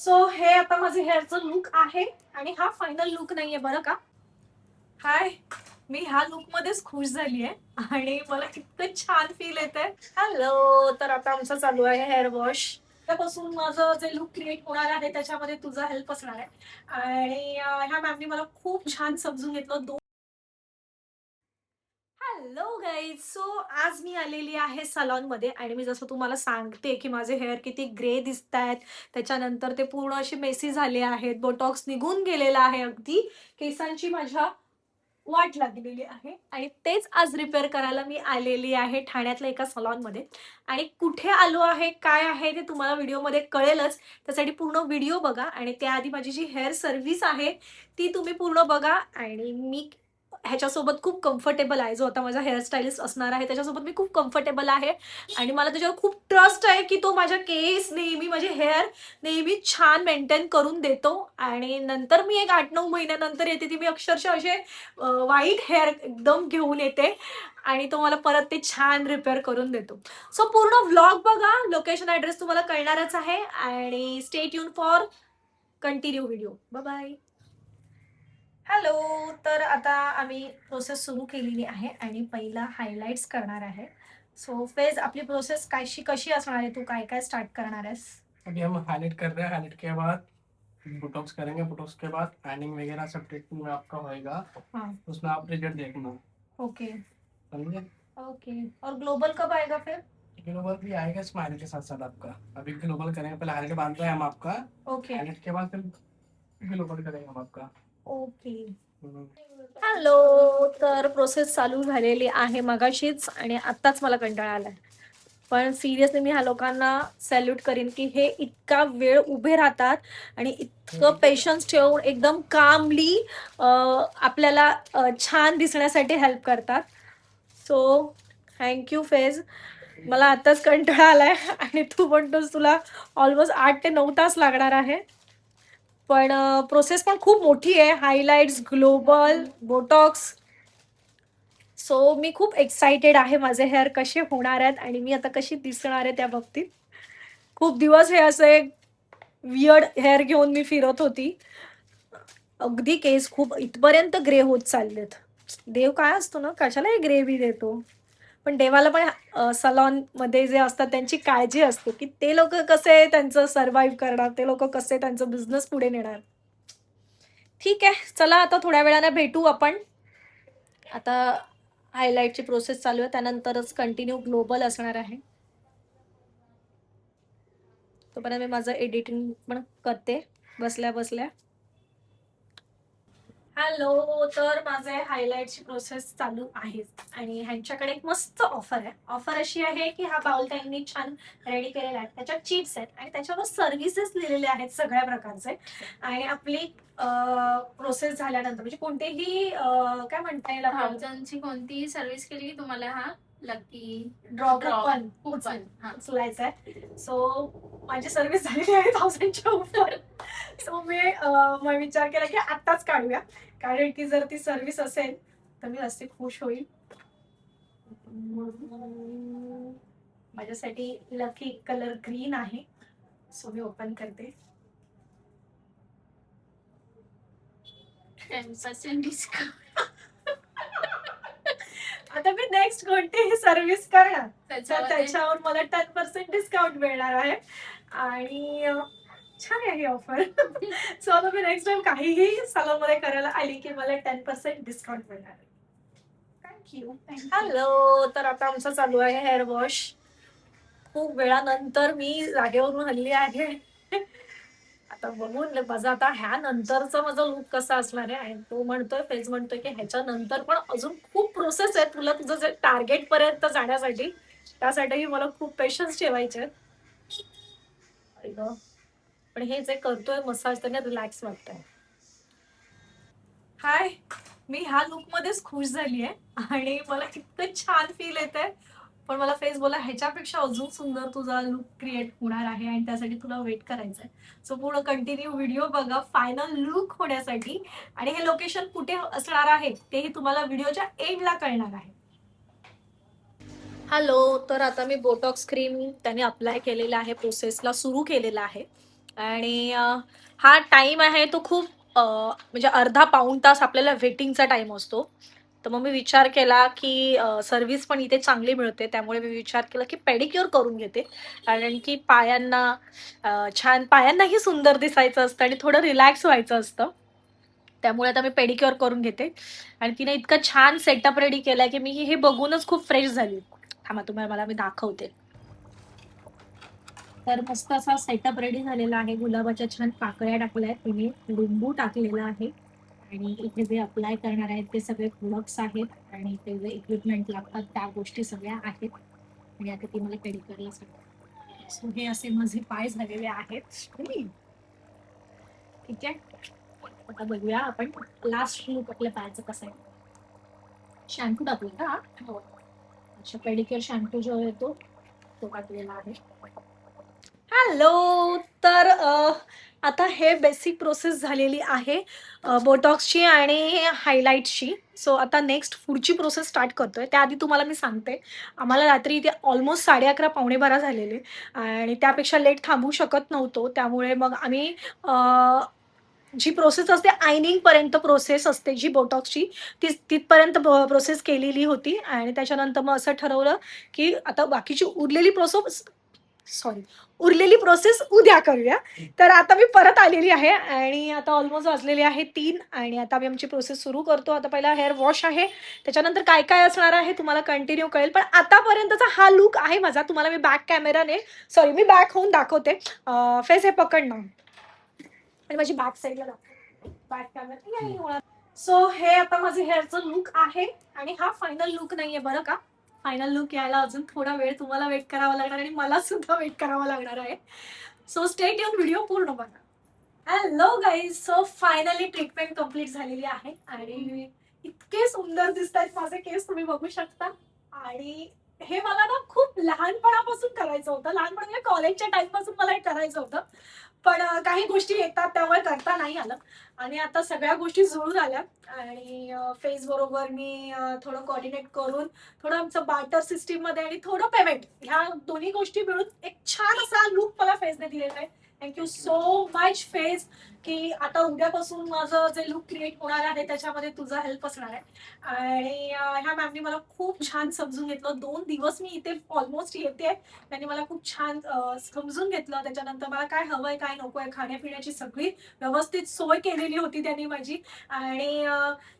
So हे आता माझे हेअरचं लुक आहे आणि हा फायनल लुक नाहीये बरं का. हाय, मी ह्या लुक मध्येच खुश झाली आहे आणि मला इतकं छान फील येतंय. हॅलो, तर आता आमचं चालू आहे हेअर वॉश. त्यापासून माझं जे लुक क्रिएट होणार आहे त्याच्यामध्ये तुझा हेल्प असणार आहे. आणि ह्या मॅमनी मला खूप छान समजून घेतलं. हॅलो गाईज, सो आज मी आलेली आहे सलॉनमध्ये आणि मी जसं तुम्हाला सांगते की माझे हेअर किती ग्रे दिसत आहेत. त्याच्यानंतर ते पूर्ण असे मेसी झाले आहेत, बोटॉक्स निघून गेलेला आहे, अगदी केसांची माझ्या वाट लागलेली आहे आणि तेच आज रिपेअर करायला मी आलेली आहे ठाण्यातल्या एका सलॉनमध्ये. आणि कुठे आलो आहे, काय आहे ते तुम्हाला व्हिडिओमध्ये कळेलच. त्यासाठी पूर्ण व्हिडिओ बघा आणि त्याआधी माझी जी हेअर सर्व्हिस आहे ती तुम्ही पूर्ण बघा. आणि मी ह्याच्यासोबत खूप कम्फर्टेबल आहे, जो आता माझा हेअरस्टाईलिस्ट असणार आहे त्याच्यासोबत मी खूप कम्फर्टेबल आहे आणि मला त्याच्यावर खूप ट्रस्ट आहे की तो माझ्या केस नेहमी, माझे हेअर नेहमी छान मेंटेन करून देतो. आणि नंतर मी एक 8-9 महिन्यानंतर येते ती मी अक्षरशः असे व्हाईट हेअर एकदम घेऊन येते आणि तो मला परत ते छान रिपेअर करून देतो. सो पूर्ण व्लॉग बघा, लोकेशन ॲड्रेस तुम्हाला कळणारच आहे आणि stay tune for continue video. Bye bye. Hello, तर आता आम्ही प्रोसेस सुरू केलेली आहे आणि पहिला हायलाइट्स करणार आहे. सो फेज आपली प्रोसेस कशी असणार आहे, तू काय काय स्टार्ट करणार आहेस? अभी हम हाईलाइट कर रहे हैं। हाईलाइट के बाद बोटॉक्स करेंगे। बोटॉक्स के बाद टैनिंग वगैरह सब ट्रीटमेंट में आपका होएगा। हाँ, उसमें आप रिजल्ट देखना, ओके समझे। ओके। और ग्लोबल कब आएगा फिर? ग्लोबल भी आएगा स्माइल के साथ साथ आपका। अभी ग्लोबल करेंगे, पहले हाईलाइट बांध रहे हैं हम आपका। ओके हाईलाइट के बाद फिर ग्लोबल करेंगे हम आपका। ओके। हम्म। हॅलो, तर प्रोसेस चालू झालेली आहे मगाशीच आणि आत्ताच मला कंटाळा आलाय. पण सिरियसली मी ह्या लोकांना सॅल्यूट करीन की हे इतका वेळ उभे राहतात आणि इतकं पेशन्स ठेवून एकदम कामली आपल्याला छान दिसण्यासाठी हेल्प करतात. So thank you phase. मला आताच कंटाळा आलाय आणि तू म्हणतोस तुला ऑलमोस्ट 8 ते 9 तास लागणार आहे. पण प्रोसेस पण खूप मोठी आहे. Highlights, global, Botox. सो मी खूप एक्साइटेड आहे माझे हेअर कसे होणार आहेत आणि मी आता कशी दिसणार आहे त्या बाबतीत. खूप दिवस हे असे वियर्ड हेअर घेऊन मी फिरत होती. अगदी केस खूप इथपर्यंत ग्रे होत चाललेत. देव काय असतो ना, कशालाही ग्रे बी देतो. पण देवाला पण सलॉन मध्ये जे असतात त्यांची काळजी असते की ते लोक कसे त्यांचं सर्व्हाइव्ह करणार, ते लोक कसे त्यांचं बिझनेस पुढे नेणार. ठीक आहे, चला आता थोड्या वेळाने भेटू आपण. आता हायलाइटची प्रोसेस चालू आहे, त्यानंतरच कंटिन्यू ग्लोबल असणार आहे. तोपर्यंत मी माझं एडिटिंग पण करते बसल्या बसल्या. हॅलो, तर माझे हायलाइटची प्रोसेस चालू आहे आणि ह्यांच्याकडे एक मस्त ऑफर आहे. ऑफर अशी आहे की हा बाउल त्यांनी छान रेडी केलेला आहे, त्याच्यात चिप्स आहेत आणि त्याच्यावर सर्व्हिसेस लिहिलेले आहेत सगळ्या प्रकारचे. आणि आपली प्रोसेस झाल्यानंतर म्हणजे कोणतेही काय म्हणता येईल, थाउजंडची कोणतीही सर्व्हिस केली की तुम्हाला हा लकी ड्रॉप ड्रॉप पण कुपन उचलायचा आहे. सो माझी सर्व्हिस झालेली आहे 1000च्या ऊपर. सो मी विचार केला की आत्ताच काढूया, कारण की जर ती सर्व्हिस असेल तर मी असे खुश होईल. माझ्यासाठी लकी कलर ग्रीन आहे. सो मी ओपन करते. 10% डिस्काउंट. आता मी नेक्स्ट कोणतीही सर्व्हिस करणार तर त्याच्यामध्ये त्याच्यावर मला 10% डिस्काउंट मिळणार आहे आणि छान आहे ही ऑफर. सो आता मी नेक्स्ट टाइम काहीही सलून मध्ये करायला आली की मला 10% डिस्काउंट मिळणार आहे. थँक्यू. हॅलो, तर आता आमचं चालू आहे हेअर वॉश. खूप वेळानंतर मी जागेवरून हल्ली आहे. आता बघून माझं आता ह्या नंतरचा माझा लुक कसा असणार आहे. आणि तो म्हणतोय, फेज म्हणतोय की ह्याच्या नंतर पण अजून खूप प्रोसेस आहे तुला तुझं जे टार्गेट पर्यंत जाण्यासाठी. त्यासाठीही मला खूप पेशन्स ठेवायचे आहेत. आई गं. पण हे जे करतोय मसाज त्याने रिलॅक्स वाटतंय. हाय, मी ह्या लुक मध्येच खुश झाली आहे आणि मला इतकं छान फील येतंय. पण मला फेस बोला ह्याच्यापेक्षा अजून सुंदर तुझा लुक क्रिएट होणार आहे आणि त्यासाठी तुला वेट करायचंय. सो पूर्ण कंटिन्यू व्हिडिओ बघा फायनल लुक होण्यासाठी. आणि हे लोकेशन कुठे असणार आहे तेही तुम्हाला व्हिडिओच्या एंडला कळणार आहे. हॅलो, तर आता मी बोटॉक्स क्रीम त्याने अप्लाय केलेला आहे, प्रोसेसला सुरू केलेला आहे. आणि हा टाइम आहे तो खूप म्हणजे अर्धा पाऊण तास आपल्याला वेटिंगचा टाइम असतो. तर मग मी विचार केला की सर्व्हिस पण इथे चांगली मिळते, त्यामुळे मी विचार केला की पेडिक्युअर करून घेते. कारण की पायांना छान, पायांनाही सुंदर दिसायचं असतं आणि थोडं रिलॅक्स व्हायचं असतं. त्यामुळे आता मी पेडिक्युअर करून घेते. आणि तिने इतकं छान सेटअप रेडी केलाय की मी हे बघूनच खूप फ्रेश झाली. थांबा, तुम्हाला मला मी दाखवते. तर मस्त असा सेटअप रेडी झालेला आहे. गुलाबाच्या छान पाकळ्या टाकल्यात तिने, लिंबू टाकलेला आहे आणि इथे जे अप्लाय करणार आहेत ते सगळे प्रोडक्ट्स आहेत आणि ते जे इक्विपमेंट लागतात त्या गोष्टी सगळ्या आहेत. आणि आता ती मला पेडिक्युअरला सांगते. सो हे असे माझे पाय झालेले आहेत. ठीक आहे. आता बघूया आपण लास्ट लुक आपल्या पायाचं कसं आहे. शॅम्पू टाकूया का? हो. अच्छा, पेडिक्युअर शॅम्पू जो येतो तो टाकलेला आहे. हॅलो. तर आता हे बेसिक प्रोसेस झालेली आहे बोटॉक्सची आणि हायलाइट्सची. सो आता नेक्स्ट पुढची प्रोसेस स्टार्ट करतोय. त्याआधी तुम्हाला मी सांगते, आम्हाला रात्री इथे ऑलमोस्ट 11:30 पावणे 12 झालेले आणि त्यापेक्षा लेट थांबू शकत नव्हतो. त्यामुळे मग आम्ही जी प्रोसेस असते आयनिंगपर्यंत प्रोसेस असते जी बोटॉक्सची, ती तिथपर्यंत प्रोसेस केलेली होती आणि त्याच्यानंतर मग असं ठरवलं की आता बाकीची उरलेली प्रोसेस उद्या करूया. तर आता मी परत आलेली आहे आणि आता ऑलमोस्ट वाजलेली आहे 3 आणि आता आम्ही आमची प्रोसेस सुरू करतो. आता पहिला हेअर वॉश आहे, त्याच्यानंतर काय काय असणार आहे तुम्हाला कंटिन्यू कळेल. पण आतापर्यंतचा हा लुक आहे माझा. तुम्हाला मी बॅक कॅमेराने, सॉरी, मी बॅक होऊन दाखवते. फेस हे पकड ना आणि माझी बॅक साईडला दाखव. Back camera. सो हे आता माझे हेअरचं लुक आहे आणि हा फायनल लुक नाहीये बरं का. फायनल लुक यायला अजून थोडा वेळ तुम्हाला वेट करावा लागणार आणि मला सुद्धा वेट करावा लागणार आहे. सो स्टे ट्यून, व्हिडिओ पूर्ण बघा. Hello guys. So finally treatment complete झालेली आहे आणि इतके सुंदर दिसत आहेत माझे केस, तुम्ही बघू शकता. आणि हे मला ना खूप लहानपणापासून करायचं होतं. लहानपण म्हणजे कॉलेजच्या टाइम पासून मला हे करायचं होतं. पण काही गोष्टी येतात त्यामुळे करता नाही आलं आणि आता सगळ्या गोष्टी जुळून आल्या आणि फेस बरोबर मी थोडं कोऑर्डिनेट करून थोडं आमचं बार्टर सिस्टीम मध्ये आणि थोडं पेमेंट, ह्या दोन्ही गोष्टी मिळून एक छान असा लुक मला फेसने दिलेला आहे. थँक्यू सो मच फेस, की आता उद्यापासून माझं जे लुक क्रिएट होणार आहे त्याच्यामध्ये तुझा हेल्प असणार आहे. आणि ह्या मॅमनी मला खूप छान समजून घेतलं. 2 दिवस मी इथे ऑलमोस्ट येते. त्यांनी मला खूप छान समजून घेतलं. त्याच्यानंतर मला काय हवंय काय नकोय, खाण्यापिण्याची सगळी व्यवस्थित सोय केलेली होती त्यांनी माझी. आणि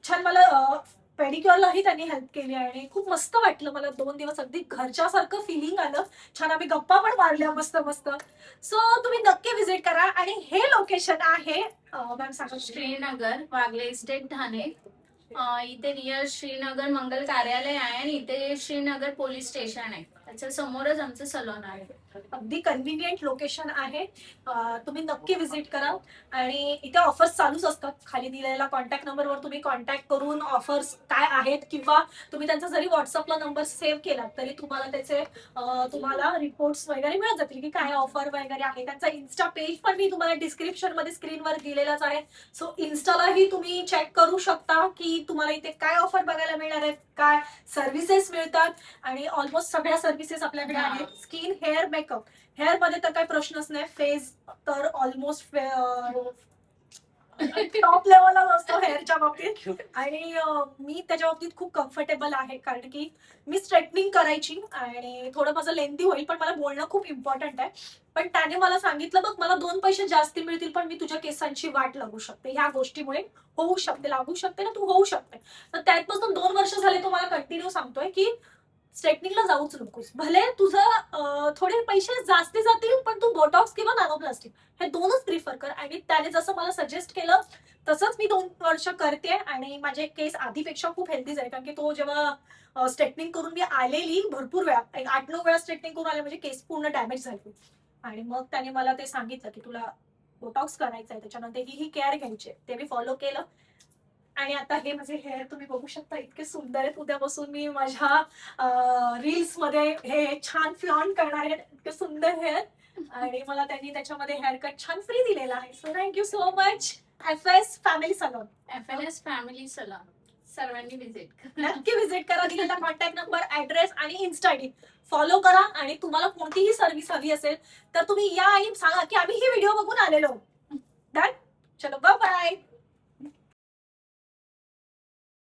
छान मला पेडिक्युअरलाही त्यांनी हेल्प केली आणि खूप मस्त वाटलं मला. 2 दिवस अगदी घरच्यासारखं फिलिंग आलं. छान आम्ही गप्पा पण मारल्या मस्त मस्त. सो तुम्ही नक्की विजिट करा. आणि हे लोकेशन आहे मॅम सांगा. श्रीनगर, वागले इस्टेट, ठाणे. इथे नियर श्रीनगर मंगल कार्यालय आहे आणि इथे श्रीनगर पोलीस स्टेशन आहे. त्याच्या समोरच आमचं सलून आहे. अगदी कन्व्हिनियंट लोकेशन आहे. तुम्ही नक्की विजिट करा. आणि इथे ऑफर्स चालूच असतात. खाली दिलेला कॉन्टॅक्ट नंबरवर तुम्ही कॉन्टॅक्ट करून ऑफर्स काय आहेत किंवा तुम्ही त्यांचा जरी व्हॉट्सअपला नंबर सेव्ह केला तरी तुम्हाला त्याचे तुम्हाला रिपोर्ट्स वगैरे मिळत जातील की काय ऑफर वगैरे आहे. त्यांचा इन्स्टा पेज पण मी तुम्हाला डिस्क्रिप्शन मध्ये स्क्रीनवर दिलेलाच आहे. सो इन्स्टालाही तुम्ही चेक करू शकता की तुम्हाला इथे काय ऑफर बघायला मिळणार आहेत, काय सर्व्हिसेस मिळतात. आणि ऑलमोस्ट सगळ्या सर्व्हिसेस आपल्याकडे आहेत. Skin, hair, makeup. हेअर मध्ये तर काही प्रश्नच नाही. फेस तर ऑलमोस्ट टॉप लेवलला असतो हेअरच्या बाबतीत. आणि मी त्याच्या बाबतीत खूप कम्फर्टेबल आहे कारण की मी स्ट्रेटनिंग करायची आणि थोडं माझं लेंथी होईल पण मला बोलणं खूप इम्पॉर्टंट आहे. पण त्याने मला सांगितलं, बघ मला 2 पैसे जास्त मिळतील पण मी तुझ्या केसांची वाट लागू शकते. ह्या गोष्टीमुळे होऊ शकते, लागू शकते ना, तू होऊ शकते. तर त्यापासून 2 वर्ष झाले तो मला कंटिन्यू सांगतोय की स्ट्रेटनिंगला जाऊच नकोस. भले तुझं थोडे पैसे जास्त जातील पण तू बोटॉक्स किंवा नॅनोप्लास्टिक हे 2च प्रिफर कर. आणि त्याने जसं मला सजेस्ट केलं तसंच मी 2 वर्ष करते आणि माझे केस आधीपेक्षा खूप हेल्दी झाले. कारण की तो जेव्हा स्ट्रेटनिंग करून मी आलेली भरपूर वेळा, 8-9 वेळा स्ट्रेटनिंग करून आले, म्हणजे केस पूर्ण डॅमेज झाले. आणि मग त्याने मला ते सांगितलं की तुला बोटॉक्स करायचं आहे, त्याच्यानंतर ही केअर घ्यायची. ते मी फॉलो केलं. आणि आता हे माझे हेअर तुम्ही बघू शकता, इतके सुंदर आहेत. उद्यापासून मी माझ्या रील्स मध्ये हे छान फ्लॉन्ट करणार आहे. इतके सुंदर हेअर. आणि मला त्यांनी त्याच्यामध्ये हेअर कट छान फ्री दिलेला आहे. So thank you so much FS family salon. FLS family salon. सर्वांनी विजिट करा. नक्की व्हिजिट करा. दिलेला कॉन्टॅक्ट नंबर, ऍड्रेस आणि इन्स्टा आयडी फॉलो करा. आणि तुम्हाला कोणतीही सर्व्हिस हवी असेल तर तुम्ही या आणि सांगा की आम्ही ही व्हिडिओ बघून आलेलो.